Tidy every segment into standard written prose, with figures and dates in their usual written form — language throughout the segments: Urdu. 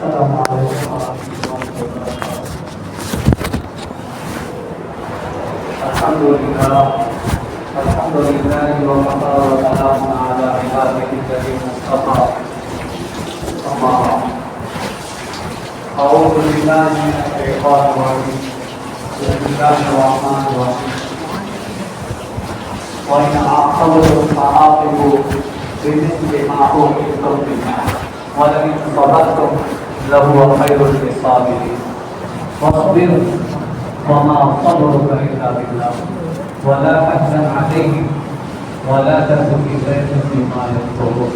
السلام علیکم ورحمۃ اللہ وبرکاتہ۔ الحمد للہ وکفى وسلام علی عباده الذین اصطفى۔ اما بعد، اعوذ باللہ من الشیطان الرجیم، بسم اللہ الرحمن الرحیم۔ وَإِنْ عَاقَبْتُمْ فَعَاقِبُوا بِمِثْلِ مَا عُوقِبْتُم بِهِ وَلَئِنْ صَبَرْتُمْ لَهُوَ خَيْرٌ لِّلصَّابِرِينَ۔ وَاصْبِرْ وَمَا صَبْرُكَ إِلَّا بِاللَّهِ وَلَا تَحْزَنْ عَلَيْهِمْ وَلَا تَكُ فِي ضَيْقٍ مِّمَّا يَمْكُرُونَ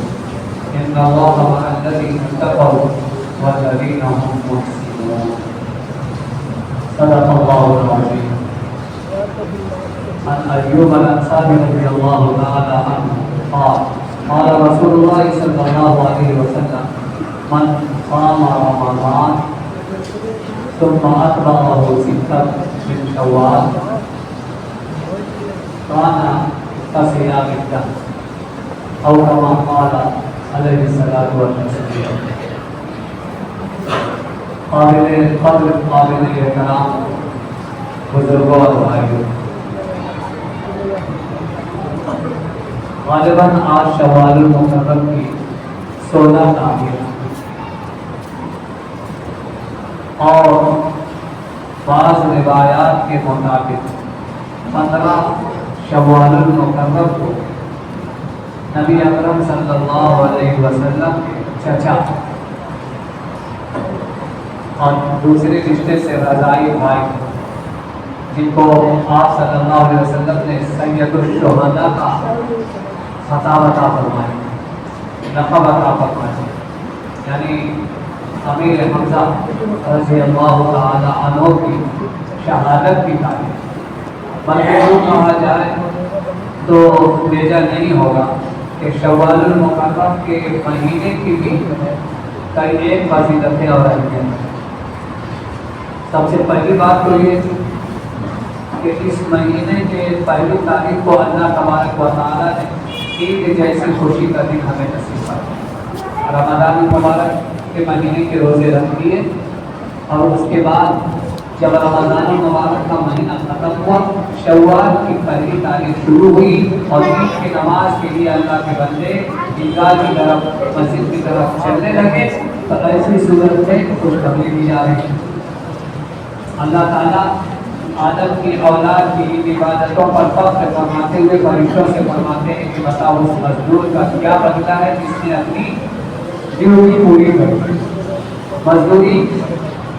إِنَّ اللَّهَ مَعَ الَّذِينَ اتَّقَوْا وَالَّذِينَ هُم مُحْسِنُونَ۔ صدق الله العظيم۔ عن أيوب الأنصاري رضي الله تعالى عنه قال قال رسول الله صلى الله عليه وسلم من صام رمضان ثم أتبعه ستا من شوال كان كصيام الدهر أو كما قال عليه الصلاة والسلام۔ قابل احترام بزرگوں اور بھائیوں، غالباً آج شوال المحرم کی 16 تاریخ اور بعض روایات کے مطابق 15 شوال المحرم کو نبی اکرم صلی اللہ علیہ وسلم کے چچا اور دوسرے رشتے سے رضائی بھائی جن کو آپ صلی اللہ علیہ وسلم نے سید الشہداء کا خطاب عطا فرمایا، لقب عطا فرمایا، یعنی امیر حمزہ رضی اللہ تعالی عنہ کی شہادت کی تاریخ، بلکہ یوں کہا جائے تو بیجا نہیں ہوگا کہ شوال المحرم کے مہینے کی بھی کئی ایک فضیلتیں اور اہمیت۔ سب سے پہلی بات تو یہ کہ اس مہینے کے پہلی تاریخ کو اللہ تبارک و تعالیٰ نے عید جیسی خوشی کا دن ہمیں نصیب کیا۔ رمضان المبارک کے مہینے کے روزے رکھ دیے اور اس کے بعد جب رمضان المبارک کا مہینہ ختم ہوا، شوال کی پہلی تاریخ شروع ہوئی اور عید کی نماز کے لیے اللہ کے بندے عیدگاہ کی طرف، مسجد کی طرف چلنے لگے، تو ایسی صورت میں خوشخبری دی جا رہی ہے۔ اللہ تعالیٰ آدم کی اولاد کی عبادتوں پر فخر فرماتے ہوئے فرشتوں سے فرماتے ہیں کہ بتاؤ اس مزدور کا کیا بدلہ ہے جس نے اپنی ڈیوٹی پوری کر دی، مزدوری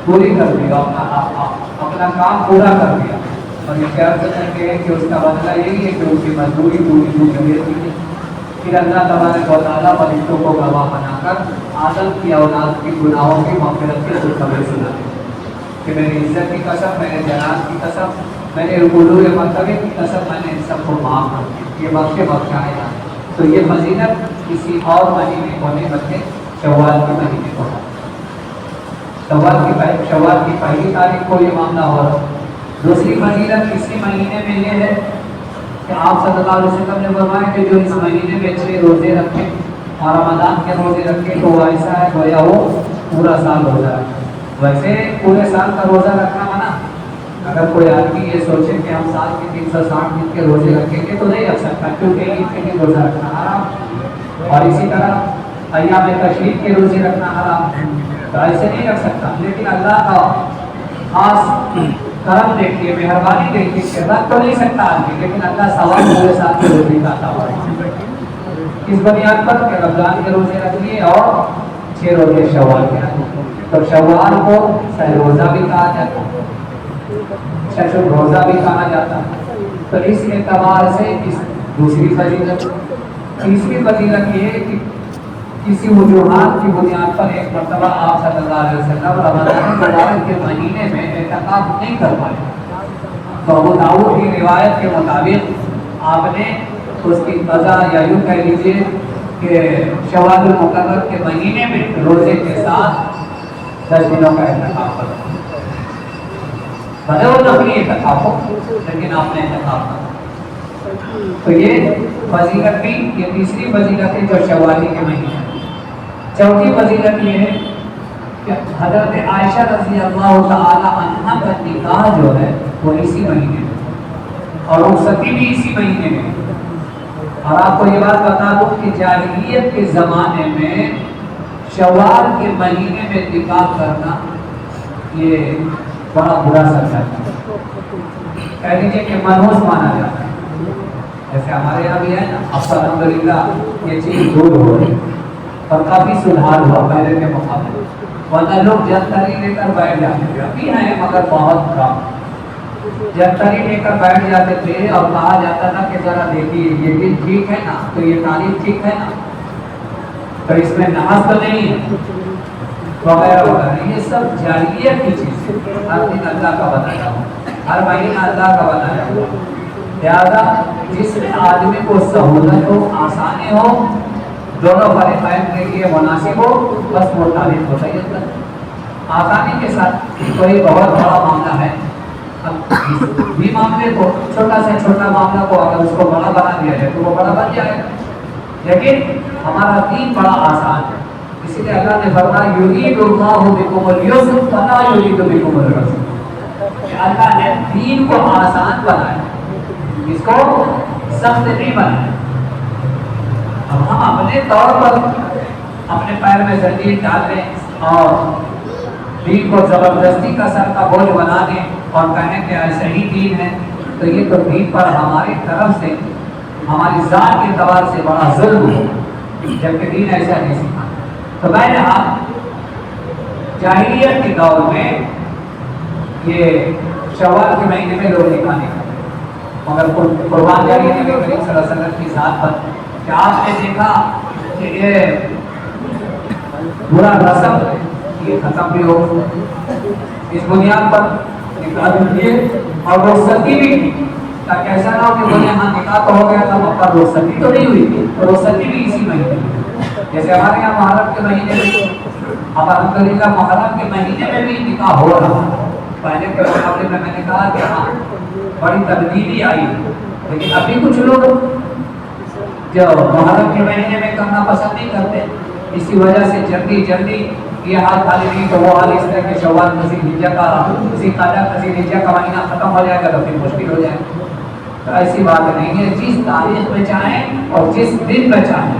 پوری کر دی، اپنا کام پورا کر دیا، اور یہ کیا کہ اس کا بدلہ یہی ہے کہ اس کی مزدوری پوری ہوئی۔ پھر اللہ تبارک و تعالیٰ فرشتوں کو گواہ بنا کر آدم کی اولاد کی گناہوں کی مغفرت کی خوشخبری سناتے ہیں کہ میری عزت کی قسم، میرے جلال کی قسم، میرے علو مرتبے کی قسم، میں نے ان سب کو معاف کر دیا، یہ بخشائے گا۔ تو یہ فضیلت کسی اور مہینے کو نہیں بلکہ شوال کے مہینے کو ہے۔ شوال کی پہلی تاریخ کو یہ معاملہ ہو رہا ہے۔ دوسری فضیلت اسی مہینے میں یہ ہے کہ آپ صلی اللہ علیہ وسلم نے فرمایا کہ جو اس مہینے میں 6 روزے رکھے اور رمضان کے روزے رکھے تو وہ ایسا ہے گویا وہ پورا سال روزہ رکھے۔ ویسے پورے سال کا روزہ رکھنا منع، اگر کوئی آدمی یہ سوچے کہ ہم سال کے 360 دن کے روزے رکھیں گے تو نہیں رکھ سکتا، کیونکہ عید کے دن روزہ رکھنا حرام، اور اسی طرح ایام تشریق کے روزے رکھنا حرام، تو ایسے نہیں رکھ سکتا۔ لیکن اللہ کا خاص کرم دیکھیے، مہربانی دیکھیے کہ رکھ تو نہیں سکتا آدمی، لیکن اللہ ثواب پورے سال کے روزے کا عطا فرمائے۔ اس بنیاد پر کہ رمضان کے روزے رکھ لیے اور 6 روزے شوال کے رکھ لیے، تو شوال کو سہ روزہ بھی کہا جاتا ہے، ششر روزہ بھی کہا جاتا ہے۔ تو اس اعتبار سے اس دوسری فضیلت۔ تیسری فضیلت یہ ہے کہ کسی وجوہات کی بنیاد پر ایک مرتبہ آپ صلی اللہ علیہ وسلم رمضان المبارک کے مہینے میں اعتکاف نہیں کر پائے، تو ابو داؤد کی روایت کے مطابق آپ نے اس کی قضا یا یوں کہہ لیجیے کہ شوال المقرر کے مہینے میں روزے کے ساتھ 10 دنوں کا اعتکاف کرنا، بھلے وہ نفلی اعتکاف ہو لیکن آپ نے اعتکاف کرنا۔ تو یہ فضیلت بھی، یہ تیسری فضیلت ہے جو شوالی کے مہینے۔ چوتھی فضیلت یہ ہے کہ حضرت عائشہ رضی اللہ تعالی عنہا کا نکاح جو ہے وہ اسی مہینے میں اور رخصتی بھی اسی مہینے میں. اور آپ کو یہ بات بتا دوں کہ جاہلیت کے زمانے میں شوال کے مہینے میں نکاح کرنا یہ بڑا برا سمجھا جاتا ہے، کہہ دیجیے کہ منحوس مانا جاتا ہے. جیسے ہمارے یہاں بھی ہے نا، اب الحمدللہ یہ چیز دور ہو رہی اور کافی سدھار ہوا پہلے کے مقابلے. ورنہ لوگ جنتری لے کر بیٹھ جاتے تھے، ابھی ہیں مگر بہت کم. جنتری لے کر بیٹھ جاتے تھے اور کہا جاتا تھا کہ ذرا دیکھیے یہ دن ٹھیک ہے نا، تو یہ تاریخ ٹھیک ہے نا، تو اس میں نماز تو نہیں ہے وغیرہ وغیرہ. یہ سب جاہلیت کی چیز ہے. ہر دن اللہ کا بنایا ہوا، ہر مہینہ اللہ کا بنایا ہوا. لہٰذا جس میں آدمی کو سہولت ہو، آسانی ہو، دونوں فریقین کے لیے مناسب ہو، بس وہ تعلیم ہوتا ہی ہے. آسانی کے ساتھ کوئی بہت بڑا معاملہ ہے، بھی معاملے کو چھوٹا سے چھوٹا معاملہ کو اگر اس کو بڑا بنا دیا جائے تو وہ بڑا بن جائے گا. لیکن ہمارا دین بڑا آسان ہے، اسی لیے اللہ نے فرمایا یرید اللہ بکم الیسر ولا یرید بکم العسر، کہ اللہ نے دین کو آسان بنایا، اس کو سخت نہیں بنایا. اب ہم اپنے طور پر اپنے پیر میں زنجیر ڈال لیں اور دین کو زبردستی کا سر کا بوجھ بنا دیں اور کہیں کہ ایسا ہی دین ہے، تو یہ تو دین پر ہماری طرف سے ہماری ذات کے اعتبار سے بڑا ظلم ہے، جبکہ دین ایسا نہیں سکھا. تو بہرحال جاہلیت کے دور میں یہ شوال کے مہینے میں لوگ نکاح نہیں کرتے، مگر قربان جاری نبی کریم صلی اللہ علیہ وسلم کی ذات پر کہ آپ نے دیکھا کہ یہ برا رسم یہ ختم بھی ہو. اس بنیاد پر نکاح بھی کیے اور رخصتی بھی کی، تاکہ ایسا نہ ہو کہ بولے ہاں نکاح تو ہو گیا تھا مگر رخصتی تو نہیں ہوئی تھی. رخصتی بھی اسی مہینے میں، جیسے ہمارے یہاں محرم کے مہینے میں، اب الحمدللہ محرم کے مہینے میں بھی نکاح ہو رہا ہے. پہلے کے مقابلے میں نے کہا کہ ہاں بڑی تبدیلی آئی، لیکن ابھی کچھ لوگ جو محرم کے مہینے میں کرنا پسند نہیں کرتے، اسی وجہ سے جلدی جلدی یہ حال خالی نہیں تو وہ حال اس طرح کے شوال ذی الحجہ کا ذی الحجہ کا مہینہ ختم ہو جائے گا تو پھر مشکل ہو جائے گا. تو ایسی بات نہیں ہے، جس تاریخ میں چاہیں اور جس دن میں چاہیں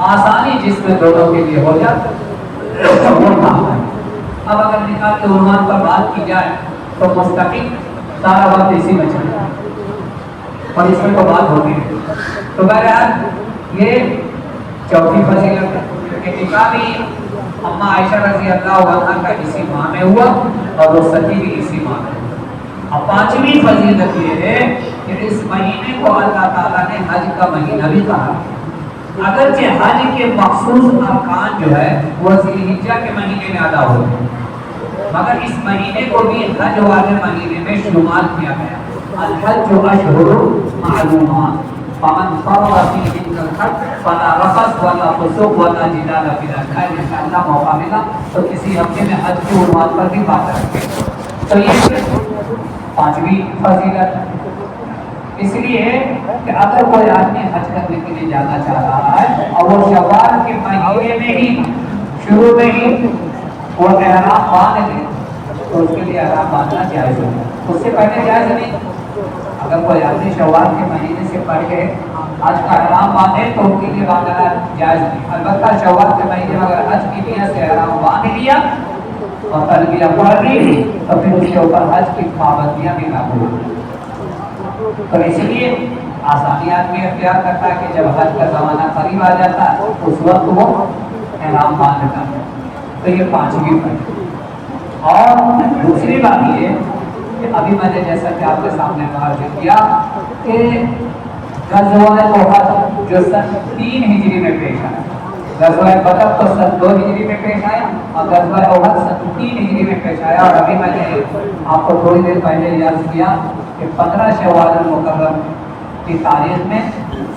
آسانی جس میں دونوں کے لیے ہو جائے وہ کام ہے. اب اگر نکاح کے عنوان پر بات کی جائے تو مستقل سارا وقت اسی میں چلتا ہے اور اس میں تو بات ہوتی ہے. تو بہرحال یہ چوتھی فضیلت ہے کہ نکاح بھی اما عائشہ رضی اللہ عنہا کا اسی ماہ میں ہوا اور رخصتی بھی اسی ماہ میں. اب پانچویں فضیلت یہ ہے کہ اس مہینے کو اللہ تعالیٰ نے حج کا مہینہ بھی کہا. اگرچہ حج کے مخصوص ارکان جو ہے وہ ذی الحجہ کے مہینے میں ادا ہوتے ہیں، مگر اس مہینے کو بھی حج والے مہینے میں شمار کیا گیا. الحج اشہر معلومات فمن فرض فیہن الحج فلا رفث ولا فسوق ولا جدال فی الحج. انشاءاللہ موقع ملا تو کسی ہفتے میں حج کے عنوان پر بھی بات کریں گے. تو یہ پانچویں فضیلت اس لیے کہ اگر کوئی آدمی حج کرنے کے لیے جانا چاہ رہا ہے اور وہ شوال کے مہینے میں ہی شروع میں ہی وہ احرام باندھ لے تو اس کے لیے احرام باندھنا جائز ہوگا. اس سے پہلے جائز نہیں. اگر کوئی آدمی شوال کے مہینے سے پہلے حج کا احرام باندھے تو ان کے لیے باندھنا جائز نہیں. البتہ شوال کے مہینے میں اگر حج کی نیت سے احرام باندھ لیا اور تلبیہ پڑھ لی تو پھر اس کے اوپر حج کی پابندیاں بھی لاگو ہوگی. تو اس لیے آسانی آدمی اختیار کرتا ہے کہ جب حج کا زمانہ قریب آ جاتا ہے اس وقت وہ احرام باندھ لیتا ہے. تو یہ پانچویں بات. اور دوسری بات یہ کہ ابھی میں نے جیسا کہ آپ کے سامنے واضح کیا کہ غزوہ احد جو سن 3 ہجری میں پیش آیا، غزوہ بدر تو سن 2 ہجری میں پیش آیا اور غزوہ احد سن 3 ہجری میں پیش آیا. اور ابھی میں نے آپ کو تھوڑی دیر پہلے یاد کیا کہ 15 شوال المکرم کی تاریخ میں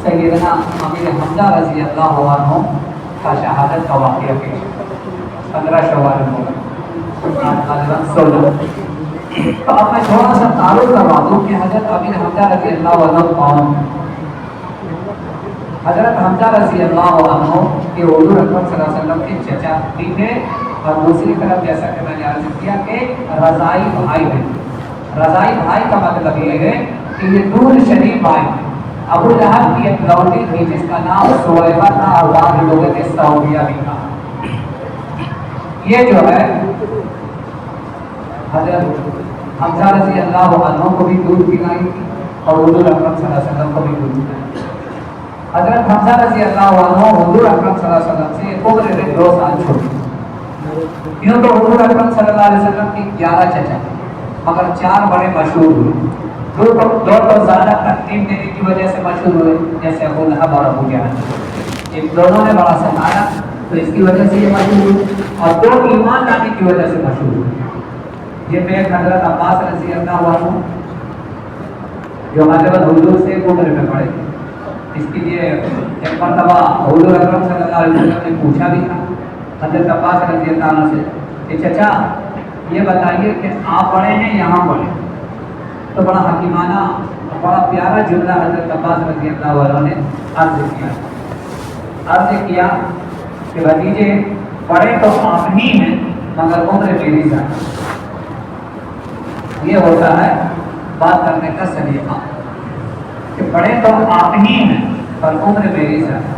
سیدنا امیر حمزہ رضی اللہ عنہ کا شہادت کا واقعہ پیش ہے. 15 شوال المکرم 16. تو اب میں تھوڑا سا تعارف کروا دوں کہ حضرت امیر حمزہ رضی اللہ عنہ کون. حضرت حمزہ رضی اللہ عنہ کے حضور اکرم صلی اللہ علیہ وسلم کے چچا بھی تھے اور دوسری طرف جیسا کہ میں نے عرض کیا کہ رضائی بھائی ہے. رضائی بھائی کا مطلب یہ ہے کہ یہ دور شریف بھائی. ابو لہب کی ایک لوٹی تھی جس کا نام سویبہ تھا اور بعض لوگوں نے سعودیہ بھی کہا. یہ جو ہے حضرت حمزہ رضی اللہ عنہ کو بھی دودھ پلائی تھی اور حضور اکرم صلی اللہ علیہ وسلم کو بھی دودھ پلائی. حضرت حمزہ رضی اللہ عنہ حضور اکرم صلی اللہ علیہ وسلم سے عمر میں 2 سال چھوٹے. یوں تو حضور اکرم صلی اللہ علیہ وسلم کی 11 چچا مگر 4 بڑے مشہور ہوئے. دو تو زیادہ تقدیم دینے کی وجہ سے مشہور ہوئے جیسے ابو لہب اور ابو جہل. ان دونوں نے بڑا ستایا تو اس کی وجہ سے یہ مشہور ہوئے اور 2 ایمان لانے کی وجہ سے مشہور ہوئے. یہ میں حضرت عباس رضی اللہ عنہ جو حضرت حضور سے عمر میں پڑے. اس کے لیے ایک مرتبہ حضور اکرم صلی اللہ علیہ وسلم نے پوچھا بھی تھا حضرت عباس رضی اللہ عنہ سے کہ چچا یہ بتائیے کہ آپ بڑے ہیں یہاں بڑے. تو بڑا حکیمانہ بڑا پیارا جملہ حضرت عباس رضی اللہ عنہ نے عرض کیا کہ بھتیجے بڑے تو آپ ہی ہیں مگر عمر میری زیادہ. یہ ہوتا ہے بات کرنے کا سلیقہ کہ بڑے تو آپ ہی ہیں پر عمر میری زیادہ.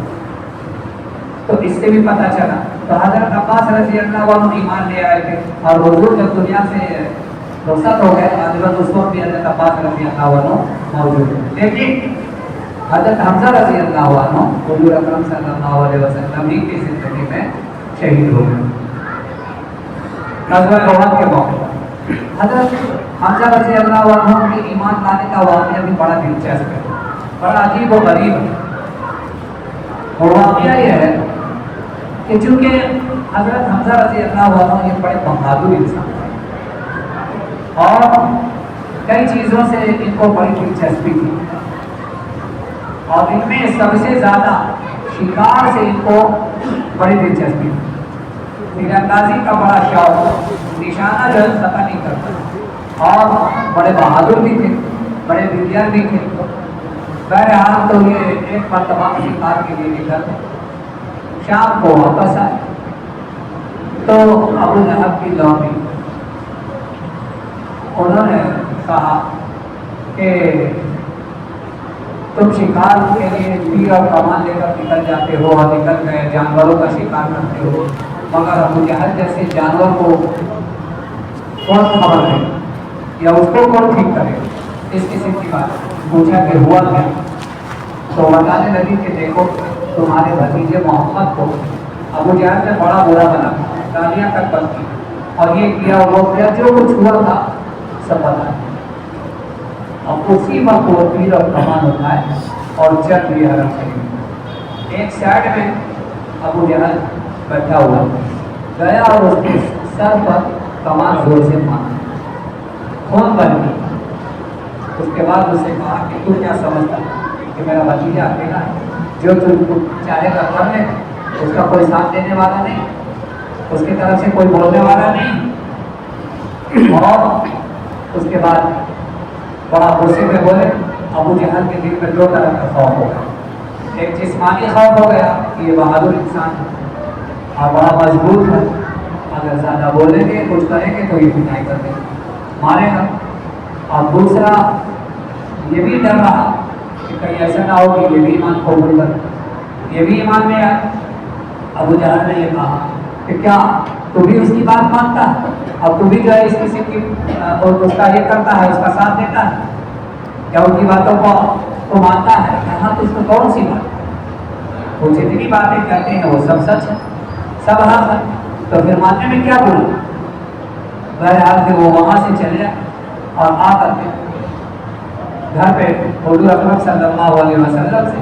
تو اس سے بھی پتہ چلا. تو حضرت عباس رضی اللہ عنہ ایمان لے آئے تھے اور حضور جب دنیا سے رخصت ہو گئے حضرت اس وقت بھی حضرت عباس رضی اللہ عنہ موجود ہے. لیکن حضرت حمزہ رضی اللہ عنہ حضور اکرم صلی اللہ علیہ وسلم کی زندگی میں شہید ہو گئے غزوہ احد کے موقع پر. حضرت حمزہ رضی اللہ عنہ کے ایمان لانے کا واقعہ بھی بڑا دلچسپ ہے, بڑا عجیب و غریب ہے. اور واقعہ یہ ہے کہ چونکہ حضرت حمزہ رضی اللہ عنہ یہ بڑے بہادر انسان تھے اور کئی چیزوں سے ان کو بڑی دلچسپی تھی اور ان میں سب سے زیادہ شکار سے ان کو بڑی دلچسپی تھی. تیر اندازی کا بڑا شوق, نشانہ جو ہے پتہ نہیں کرتا اور بڑے بہادر بھی تھے, بڑے دلیر بھی تھے. بہرحال تو یہ ایک مرتبہ شکار کے لیے نکل شام کو واپس آئے تو ابو لہب کی لونڈی انہوں نے کہا کہ تم شکار کے لیے تیر اور کمان لے کر نکل جاتے ہو اور نکل گئے جانوروں کا شکار کرتے ہو مگر ابو جہل جیسے جانور کو کون خبر ہے یا اس کو کون ٹھیک کرے, اس قسم کی بات. پوچھا کہ ہوا کیا تو بتانے لگی کہ دیکھو تمہارے بھتیجے محمد کو ابو جہل نے بڑا برا بنا, گالیاں تک بند کی اور یہ کیا وہ کیا, جو کچھ ہوا تھا سب بتا. اب اسی وقت وہ تیر اور کمان اٹھائے اور چل دیا حرم شریف. ایک سائڈ میں ابو جہل بیٹھا ہوا گیا اور اس کے سر پر کمان زور سے مارا, خون بن گئی. اس کے بعد اسے کہا کہ تو کیا سمجھتا کہ میرا بھتیجا اکیلا ہے, جو چاہے گا کر لے, اس کا کوئی ساتھ دینے والا نہیں, اس کی طرف سے کوئی بولنے والا نہیں. اور اس کے بعد بڑا غصے میں بولے. ابو جہل کے دل میں 2 طرح کا خوف ہو گیا. ایک جسمانی خوف ہو گیا کہ یہ بہادر انسان ہے اور بڑا مضبوط ہے, اگر زیادہ بولیں گے کچھ کریں گے تو یہ پٹائی کر دیں گے, مارے گا. اور دوسرا یہ بھی ڈر رہا کہ کہیں ایسا نہ ہو کہ یہ بھی ایمان قبول کر, یہ بھی ایمان میں آئے. ابو جہل نے یہ کہا کہ کیا تو بھی اس کی بات مانتا ہے, اب تو بھی جو ہے اس قسم کی اس کا یہ کرتا ہے, اس کا ساتھ دیتا ہے, کیا ان کی باتوں کو مانتا ہے؟ ہاں تو اس میں کون سی بات, وہ جتنی باتیں کہتے ہیں وہ سب سچ ہے, سب حق ہے, تو پھر ماننے میں کیا بولا. بہرحال پھر وہ وہاں سے چلے اور آ کر کے گھر پہ حضور اکرم صلی اللہ علیہ وسلم سے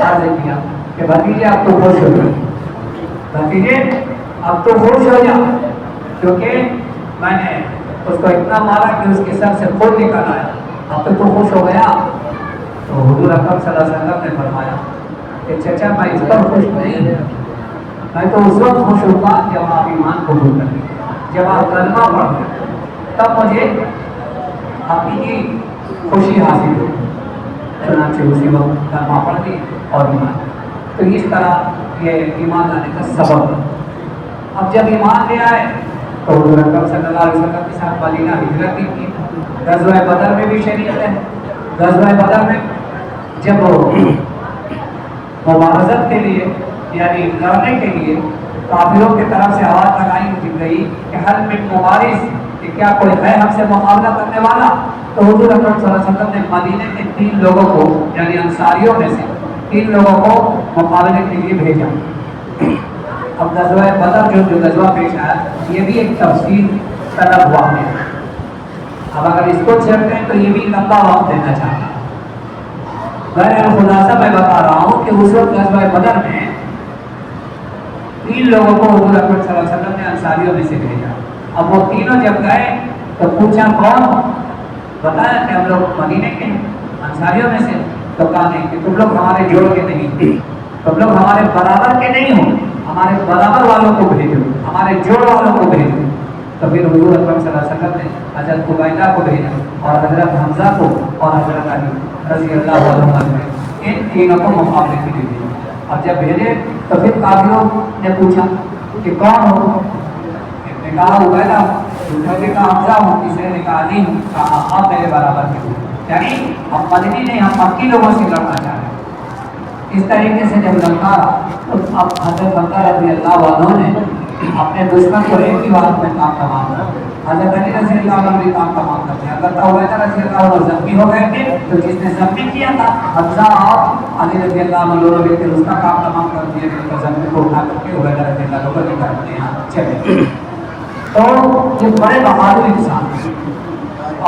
عرض کیا کہ بھتیجے اب تو خوش ہو جاؤ, بھتیجے اب تو خوش ہو جاؤ, کیونکہ میں نے اس کو اتنا مارا کہ اس کے سر سے خون نکل آیا, اب تو خوش ہو گیا. تو حضور اکرم صلی اللہ علیہ وسلم نے فرمایا کہ چچا میں اس پر خوش نہیں, میں تو اس وقت خوش ہوگا جب آپ ایمان قبول کریں, جب آپ کلمہ پڑھ لیں, تب مجھے حقیقی خوشی حاصل ہوئی. چنانچہ اسی وقت کلمہ پڑھ دی اور ایمان. تو اس طرح یہ ایمان لانے کا سبب ہے. اب جب ایمان لے آئے تو حضور اکرم صلی اللہ علیہ وسلم کے ساتھ مدینہ ہجرت بھی کی، غزوہ بدر میں بھی شریک ہے۔ غزوہ بدر میں جب مبارزت کے لیے یعنی لڑنے کے لیے کافروں کی طرف سے آواز لگائی گئی کہ حل من مبارز، کہ کیا کوئی ہے ہم سے مقابلہ کرنے والا؟ تو حضور اکرم صلی اللہ علیہ وسلم نے مدینے کے 3 لوگوں کو یعنی انصاریوں میں سے 3 لوگوں کو مقابلے کے لیے بھیجا۔ اب غزوہ بدر جو غزوہ پیش آیا یہ بھی ایک تفصیل طلب ہوا ہے، اب اگر اس کو چھیڑتے ہیں تو یہ بھی لمبا وقت دینا چاہتا ہے۔ خلاصہ میں بتا رہا ہوں کہ اس وقت غزوہ بدر میں 3 لوگوں کو حضور اکرم صلی اللہ علیہ وسلم نے انصاریوں میں سے بھیجا۔ اب وہ تینوں جب گئے تو پوچھا کون؟ بتایا کہ ہم لوگ مدینے کے انصاریوں میں سے۔ تو کہا نہیں کہ تم لوگ ہمارے جوڑ کے نہیں، تم لوگ ہمارے برابر کے نہیں ہو، ہمارے برابر والوں کو بھیجو، ہمارے جوڑ والوں کو بھیجو۔ تو پھر حضور اکرم صلی اللہ علیہ وسلم نے حضرت عبیدہ کو بھیجا اور حضرت حمزہ کو اور حضرت علی رضی اللہ عنہ نے ان تینوں کو مقابلے کے لیے بھیجا۔ اور جب بھیجے تو پھر کافروں نے پوچھا کہ کون ہو؟ نے کہا عبیدہ، دوسرے نے کہا حمزہ ہوں، تیسرے نے کہا علی ہوں۔ کہا آپ میرے برابر کے ہو، یعنی ہم مدنی نہیں، ہم مکی لوگوں سے لڑنا چاہ رہے ہیں۔ اس طریقے سے جب لڑکارا تو اب حضرت حمزہ رضی اللہ عنہ نے اپنے دشمن کو ایک ہی بات میں کام تمام کر، حضرت علی رضی اللہ عنہ بھی کام تمام کرتے ہیں۔ اگر عبیدہ رضی اللہ عنہ زخمی ہو گئے تھے تو جس نے زخمی کیا تھا حمزہ اور علی رضی اللہ عنہ دونوں مل کر اس کا کام تمام کر دیا، جن کا زخمی کو اٹھا کر کے عبیدہ رضی اللہ عنہ کو لے کر اپنے یہاں چلے۔ تو یہ بڑے بہادر انسان ہیں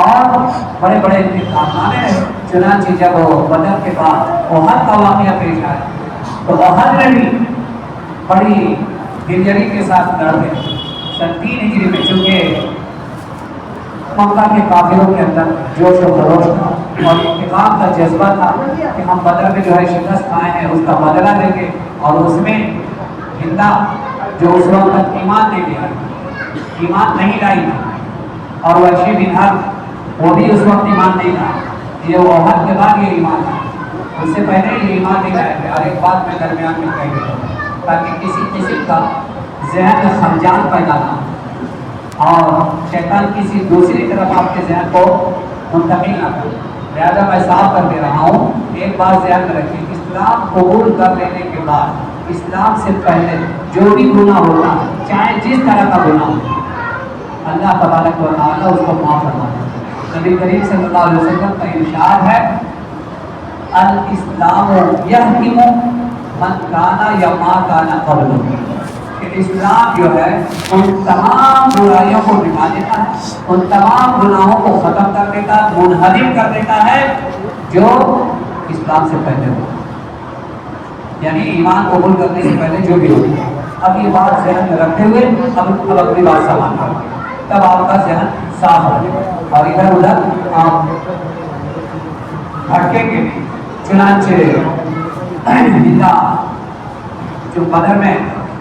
اور بڑے بڑے کارنامے ہیں۔ چنانچہ جب بدر کے بعد احد کا واقعہ پیش آیا تو احد میں بھی بڑی دلجری کے ساتھ لڑ گئے۔ 3 ہجری میں چونکہ مکہ کے کافروں کے اندر جوش و خروش تھا اور انتقام کا جذبہ تھا کہ ہم بدر میں جو ہے شکست کھائے ہیں اس کا بدلہ لیں گے، اور اس میں ہندا جو اس وقت ایمان نہیں لے آئی، ایمان نہیں لائی تھی، اور وحشی بن حرب وہ بھی اس وقت ایمان نہیں لایا، یہ وہ احد کے بعد یہ ایمان لایا، اس سے پہلے یہ ایمان نہیں لائے تھے۔ اور ایک بات میں درمیان میں کہہ دوں تاکہ کسی کا ذہن میں خلجان پیدا نہ ہو اور شیطان کسی دوسری طرف آپ کے ذہن کو منتقل نہ کرے، لہٰذا میں صاف کر دے رہا ہوں۔ ایک بات ذہن میں رکھیں، اسلام قبول کر لینے کے بعد اسلام سے پہلے جو بھی گناہ ہوتا ہے چاہے جس طرح کا گناہ ہو، اللہ تبارک و تعالیٰ اس کو معاف فرما دیتا ہے۔ نبی کریم صلی اللہ علیہ وسلم کا ارشاد ہے الاسلام یحکم من کانا یا ما کانا قبلہ، کہ اسلام جو ہے ان تمام برائیوں کو مٹا دیتا ہے، ان تمام گناہوں کو ختم کر دیتا ہے، منہدم کر دیتا ہے جو اسلام سے پہلے ہو، یعنی ایمان قبول کرنے سے پہلے جو بھی ہوتی ہے۔ اب یہ بات ذہن میں رکھتے ہوئے اب اپنی بات سامان کریں، تب آپ کا ذہن صاف ہو اور ادھر ادھر آپ بھٹکیں گے نہیں۔ چنانچہ ہندا جو بدر میں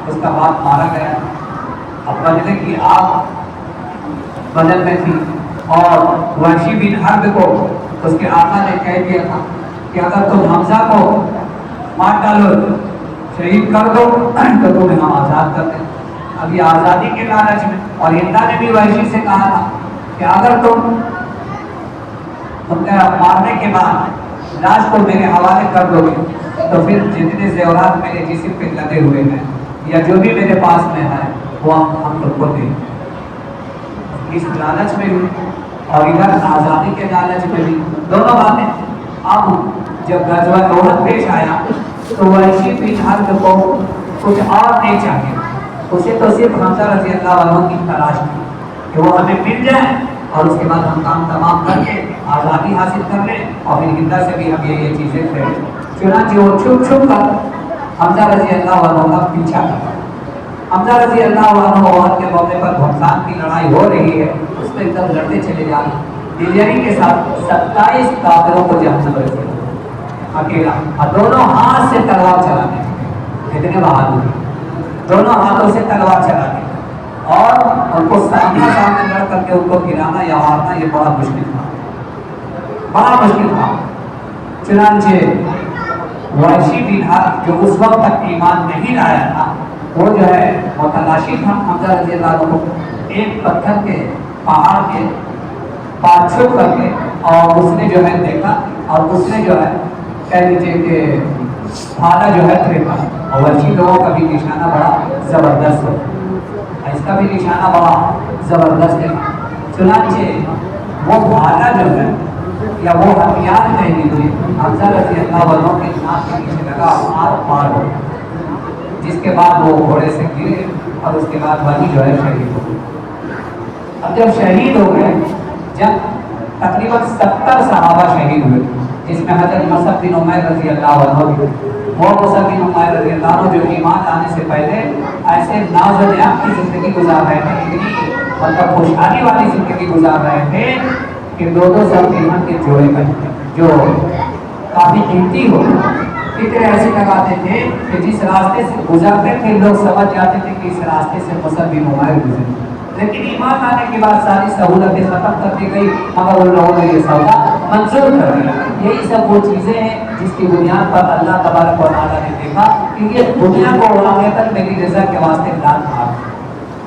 اس کا باپ مارا گیا، اب بدلے کی آگ بدل میں تھی اور وحشی بن حرب کو اس کے آقا نے کہہ دیا تھا کہ اگر تم حمزہ کو مار ڈالو، شہید کر دو تو تمہیں ہم آزاد کر دیں۔ اب یہ آزادی کے لالچ میں، اور ہندا نے بھی وحشی سے کہا تھا کہ اگر تم مارنے کے بعد لاش کو میرے حوالے کر دو گے تو پھر جتنے زیورات میرے جسم پہ لدے ہوئے ہیں یا جو بھی میرے پاس میں ہے وہ ہم لوگ کو دیں۔ اس لالچ میں بھی اور ادھر آزادی کے لالچ میں بھی دونوں باتیں۔ اب جب غزوہ احد پیش آیا تو وحشی بن حرب کو کچھ اور نہیں چاہیے، اسے تو صرف حمزہ رضی اللہ عنہ کی تلاش تھی کہ وہ ہمیں مل جائیں اور اس کے بعد ہم کام تمام کر کے آزادی حاصل کر لیں اور پھر ہندا سے بھی ہم یہ چیزیں کریں۔ چنانچہ وہ چھپ چھپ کر حمزہ رضی اللہ عنہ کا پیچھا کرتا۔ حمزہ رضی اللہ عنہ احد کے موقع پر گھمسان کی لڑائی ہو رہی ہے، اس میں تب لڑتے چلے جا رہے دلجری کے ساتھ 27 کافروں کو جہنم رسے اکیلا، اور دونوں ہاتھ سے تلوار چلانے، اتنے بہادر دونوں ہاتھوں سے تلوار چلانے اور ان کو سامنے لڑ کر کے ان کو گرانا یا مارنا یہ بڑا مشکل تھا، بڑا مشکل تھا۔ چنانچہ وحشی بن حرب جو اس وقت تک ایمان نہیں لایا تھا، وہ جو ہے متلاشی تھا حمزہ رضی اللہ عنہ کو ایک پتھر کے پہاڑ کے پاس چھپ کر کے، اور اس نے جو ہے دیکھا اور اس نے جو ہے کہہ لیجیے کہ بھالا جو ہے پھینکا، اور وحشی لوگوں کا بھی نشانہ بڑا زبردست ہے، اس کا بھی نشانہ بڑا زبردست ہے۔ چنانچہ وہ بھالا جو ہے یا وہ ہتھیار کہہ لیجیے حمزہ رضی اللہ عنہ کے ناک کے نیچے لگا اور پار ہو، جس کے بعد وہ گھوڑے سے گرے اور اس کے بعد وہی جو ہے شہید ہو گئے۔ اب جب شہید ہو گئے، جب تقریباً 70 صحابہ شہید ہوئے، جس میں حضرت مصعب بن عمیر رضی اللہ عنہ بھی، وہ مصعب بن عمیر رضی اللہ عنہ جو ایمان آنے سے پہلے ایسے ناز و نعمت کی زندگی گزار رہے تھے، اتنی مطلب خوشحالی والی زندگی گزار رہے تھے کہ دو سو قیمت کے جوڑے کا جو کافی قیمتی ہو فکر ایسے لگاتے تھے کہ جس راستے سے گزرتے تھے لوگ سمجھ جاتے تھے کہ اس راستے سے مصعب بن عمیر گزرے، لیکن ایمان آنے کے بعد ساری سہولتیں ختم کر دی گئی، مگر ان لوگوں نے یہ سودا منظور کر دیا۔ یہی سب وہ چیزیں ہیں جس کی بنیاد پر اللہ تبارک و تعالیٰ نے دیکھا کہ یہ دنیا کو واقعتاً میری رضا کے واسطے دان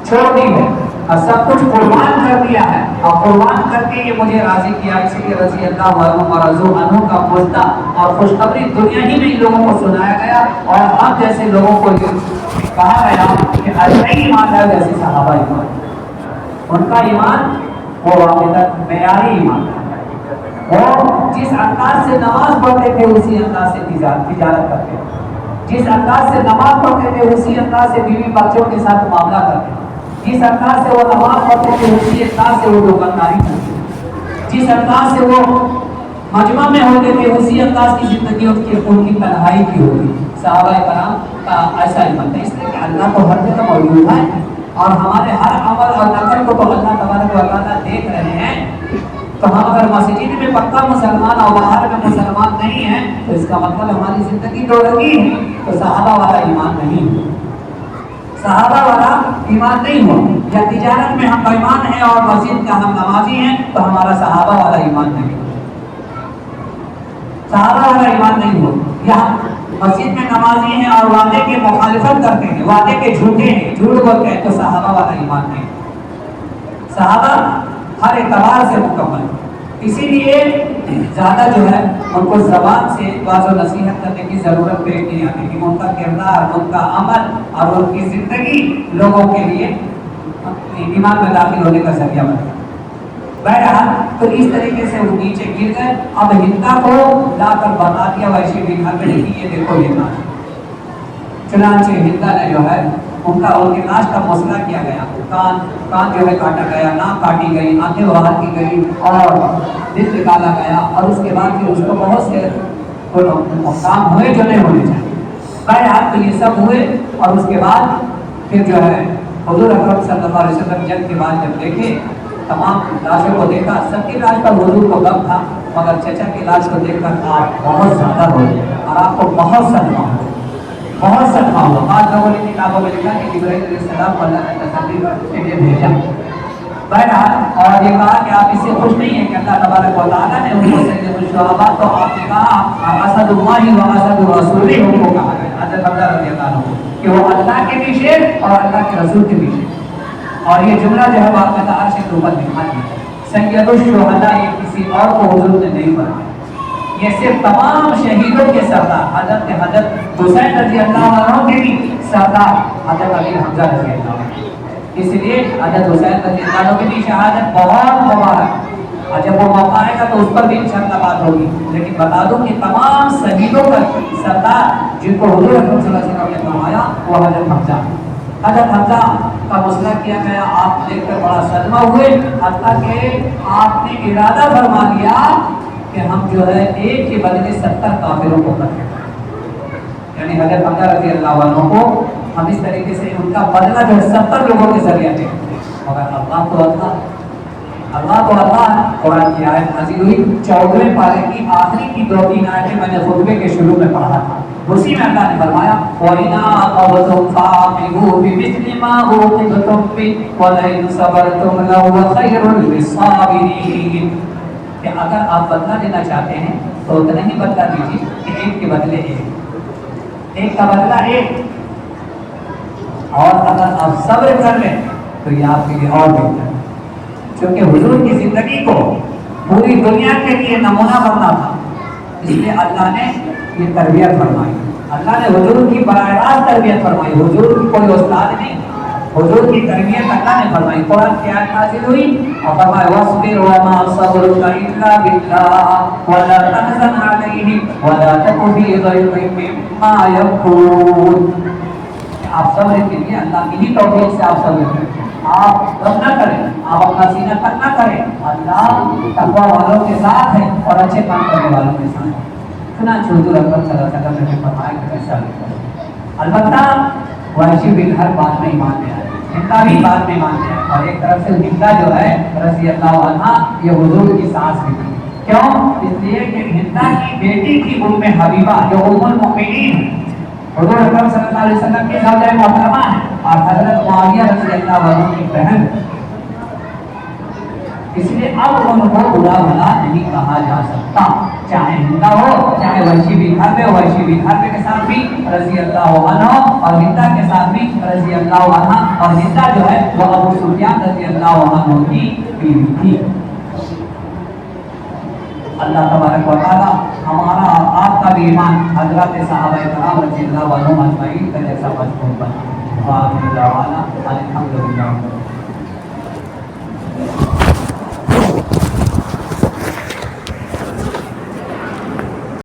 چھوڑ دی ہے اور سب کچھ قربان کر دیا ہے، اور قربان کر کے یہ مجھے راضی کیا، اسی لیے رضی اللہ عنہ و رضوا عنہ کا مجدہ اور خوشخبری دنیا ہی میں ان لوگوں کو سنایا گیا، اور ہم جیسے لوگوں کو کہا گیا کہ ایسا ہی ایمان ہے جیسے صحابہ ایمان، ان کا ایمان وہ واقعتاً معیاری ایمان ہے، وہ جس انداز سے نماز پڑھتے تھے اسی انداز سے تجارت کرتے تھے، جس انداز سے نماز پڑھتے تھے اسی انداز سے بیوی بچوں کے ساتھ معاملہ کرتے تھے، جس انداز سے وہ نماز پڑھتے تھے اسی انداز سے وہ دکانداری کرتے تھے، جس انداز سے وہ مجمع میں ہوتے تھے اسی انداز کی زندگی ان کی تنہائی کی ہوتی۔ صحابہ کرام کا ایسا ایمان ہے، اس لیے کہ اللہ تو ہر جگہ موجود ہے اور ہمارے ہر عمل اور نقل کو تو اللہ تبارک و تعالیٰ دیکھ رہے ہیں، تو ہم اگر مسجد میں پکا مسلمان اور باہر میں مسلمان نہیں ہیں تو اس کا مطلب ہماری زندگی دو رنگی ہے، تو صحابہ والا ایمان نہیں ہو، صحابہ والا ایمان نہیں ہو، یا تجارت میں ہم ایمان ہیں اور مسجد کا ہم نمازی ہیں تو ہمارا صحابہ والا ایمان نہیں ہو، صحابہ والا ایمان نہیں ہو، یا مسجد میں نمازی ہیں اور وعدے کی مخالفت کرتے ہیں، وعدے کے جھوٹے ہیں، جھوٹ بولتے ہیں، تو صحابہ والا ایمان نہیں ہو۔ صحابہ ہر اعتبار سے مکمل، اسی لیے زیادہ جو ہے ان کو زبان سے واضح و نصیحت کرنے کی ضرورت پیش نہیں آتی کہ ان کا کردار، ان کا عمل اور ان کی زندگی لوگوں کے لیے ایمان میں داخل ہونے کا ذریعہ بنے۔ بہرحال تو اس طریقے سے وہ نیچے گر گئے، اب ہندا کو لا کر بتا دیا ویسے بھی گھر میں کہ یہ دیکھو یہ ناش، چنانچہ ہندا نے جو ہے ان کے ناش کا مسئلہ کیا گیا، کان جو ہے کاٹا گیا، ناک کاٹی گئی، آنکھیں باہر کی گئی اور دل نکالا گیا، اور اس کے بعد پھر اس کو بہت سے کام ہوئے جو نہیں ہونے چاہیے۔ بہرحال تو یہ سب ہوئے، اور اس کے بعد پھر جو ہے حضور اکرم صلی اللہ علیہ وسلم جنگ کے بعد جب دیکھے تمام لاشوں کو دیکھا، سب کی لاش پر حضور کو غم تھا، مگر چچا کی لاش کو دیکھ کر آپ بہت زیادہ ہو گئے اور آپ کو بہت صدمہ ہوا، بہت صدمہ ہوا۔ بعض لوگوں نے کتابوں میں لکھا کہ جبرائیل علیہ السلام کو اللہ نے تسلی کے لیے بھیجا۔ بہرحال اور یہ کہا کہ آپ اس سے خوش نہیں ہیں کہ اللہ تبارک و تعالیٰ نے ان کو سید الشہداء، تو آپ نے کہا اسد اللہ و اسد رسولہ، ان کو کہا گیا حضرت حمزہ رضی اللہ عنہ کہ وہ اللہ کے بھی شیر اور اللہ کے رسول کے بھی شیر، اور یہ جملہ جو ہے باقاعدہ عرش کے اوپر لکھا گیا ہے۔ سید الشہداء یہ کسی اور کو حضور نے نہیں بنایا، یہ صرف تمام شہیدوں کے سردار حضرت حسین رضی اللہ عنہ کے بھی سردار حضرت علی حمزہ رضی اللہ عنہ، اس لیے حضرت حسین رضی اللہ عنہ کی بھی شہادت بہت مبارک، اور جب وہ موقع آئے گا تو اس پر بھی انشاءاللہ بات ہوگی، لیکن بتا دوں کہ تمام شہیدوں کا سردار جن کو حضور اکرم صلی اللہ علیہ وسلم نے فرمایا وہ حضرت حمزہ، حضرت حمزہ کا مسئلہ کیا گیا، آپ دیکھ کر بڑا صدمہ ہوئے، حتیٰ کہ آپ نے ارادہ فرما لیا کہ ہم جو ہے ایک کے بدلے 70 کافروں کو کریں، یعنی حضرت حمزہ رضی اللہ عنہ کو ہم اس طریقے سے ان کا بدلہ جو ہے 70 لوگوں کے ذریعے دیں، مگر اللہ تو اللہ قرآن کی آیت نازل ہوئی 14ویں پارے کی آخری کی 2-3 آیتیں میں نے خطبے کے شروع میں پڑھا تھا، اسی میں اللہ نے فرمایا وَإِنَا أَخَذْتُمْ فَعَاقِبُوا بِمِثْلِ مَا عُوقِبْتُم بِهِ وَلَئِن صَبَرْتُمْ لَهُوَ خَيْرٌ لِّلصَّابِرِينَ، کہ اگر آپ بدلہ لینا چاہتے ہیں تو اتنا ہی بدلہ دیجیے کہ ایک کے بدلے ایک کا بدلہ ایک. اور اگر آپ صبر کر لیں تو یہ آپ کے لیے اور بہتر ہے. کیونکہ حضور کی زندگی کو پوری دنیا کے لیے نمونہ بننا تھا، اس لیے اللہ نے یہ تربیت فرمائی. اللہ نے حضور کی براہ راست تربیت فرمائی. حضور کی کوئی استاد نہیں، حضور کی تربیت اللہ نے فرمائی. قرآن کی آیت نازل ہوئی اور فرمایا وَاصْبِرْ وَمَا صَبْرُكَ إِلَّا بِاللَّهِ وَلَا تَحْزَنْ عَلَيْهِمْ وَلَا تَكُ فِي ضَيْقٍ مِّمَّا يَمْكُرُونَ. آپ صبر کیجیے، اللہ کی ہی توفیق سے آپ صبر کریں. آپ غم نہ کریں، آپ اپنا سینہ تنگ نہ کریں. اللہ تقویٰ والوں کے ساتھ ہے اور اچھے کام کرنے والوں کے ساتھ ہے. چنانچہ حضور اکرم صلی اللہ علیہ وسلم نے فرمایا کہ کیسا لگتا ہے. البتہ وحشی بن ہر بات میں ایمان لے آئے، ہندا بھی بات میں ایمان لے آئے. اور ایک طرف سے ہندا جو ہے رضی اللہ عنہ یہ حضور کی سانس بھی تھی. کیوں؟ اس لیے کہ ہندا کی بیٹی تھی ام حبیبہ جو ام المؤمنین حضور اکرم صلی اللہ علیہ وسلم کی زوجہ محترمہ ہے اور حضرت معاویہ رضی اللہ عنہ کی بہن. اس لیے اب ان کو برا بھلا نہیں کہا جا سکتا، چاہے ہندا ہو چاہے وحشی بن حرب ہو. وحشی بن حرب کے ساتھ بھی رضی اللہ عنہ اور ہندا کے ساتھ بھی رضی اللہ عنہ. اور ہندا جو ہے وہ ابو سفیان رضی اللہ عنہ کی بیوی تھی. اللہ تبارک و تعالی ہمارا آپ کا بھی ایمان حضرات صحابہ کرام رضی اللہ عنہم اجمعین کا جیسا مضبوط بنا. الحمد للہ.